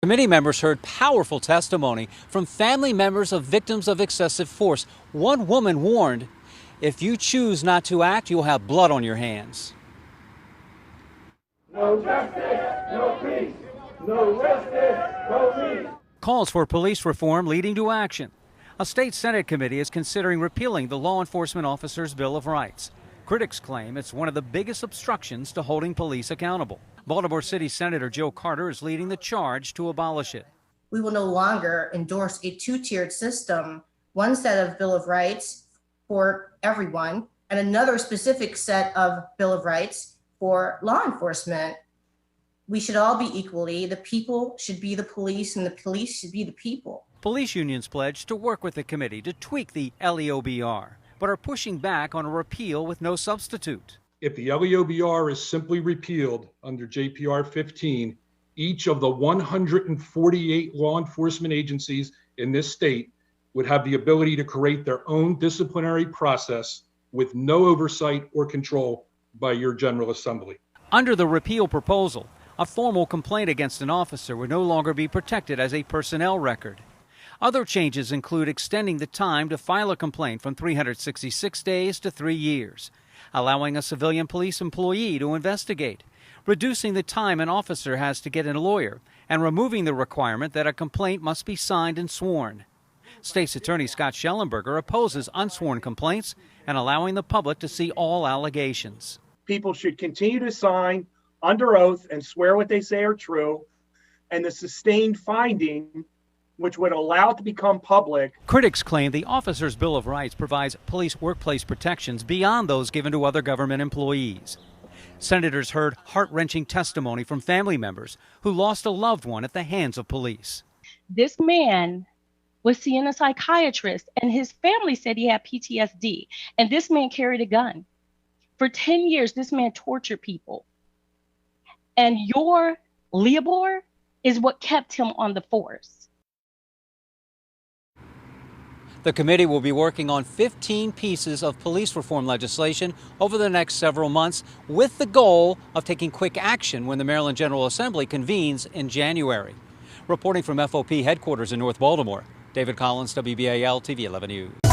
Committee members heard powerful testimony from family members of victims of excessive force. One woman warned, if you choose not to act, you'll have blood on your hands. No justice, no peace. No justice, no peace. Calls for police reform leading to action. A state Senate committee is considering repealing the Law Enforcement Officers' Bill of Rights. Critics claim it's one of the biggest obstructions to holding police accountable. Baltimore City Senator Joe Carter is leading the charge to abolish it. We will no longer endorse a two-tiered system, one set of Bill of Rights for everyone and another specific set of Bill of Rights for law enforcement. We should all be equally. The people should be the police and the police should be the people. Police unions pledged to work with the committee to tweak the LEOBR, but are pushing back on a repeal with no substitute. If the LEOBR is simply repealed under JPR 15, each of the 148 law enforcement agencies in this state would have the ability to create their own disciplinary process with no oversight or control by your General Assembly. Under the repeal proposal, a formal complaint against an officer would no longer be protected as a personnel record. Other changes include extending the time to file a complaint from 366 days to 3 years, allowing a civilian police employee to investigate, reducing the time an officer has to get a lawyer, and removing the requirement that a complaint must be signed and sworn. State's Attorney Scott Schellenberger opposes unsworn complaints and allowing the public to see all allegations. People should continue to sign under oath and swear what they say are true, and the sustained finding, which would allow it to become public. Critics claim the Officers' Bill of Rights provides police workplace protections beyond those given to other government employees. Senators heard heart-wrenching testimony from family members who lost a loved one at the hands of police. This man was seeing a psychiatrist, and his family said he had PTSD, and this man carried a gun. For 10 years, this man tortured people. And your LEOBR is what kept him on the force. The committee will be working on 15 pieces of police reform legislation over the next several months with the goal of taking quick action when the Maryland General Assembly convenes in January. Reporting from FOP headquarters in North Baltimore, David Collins, WBAL TV 11 News.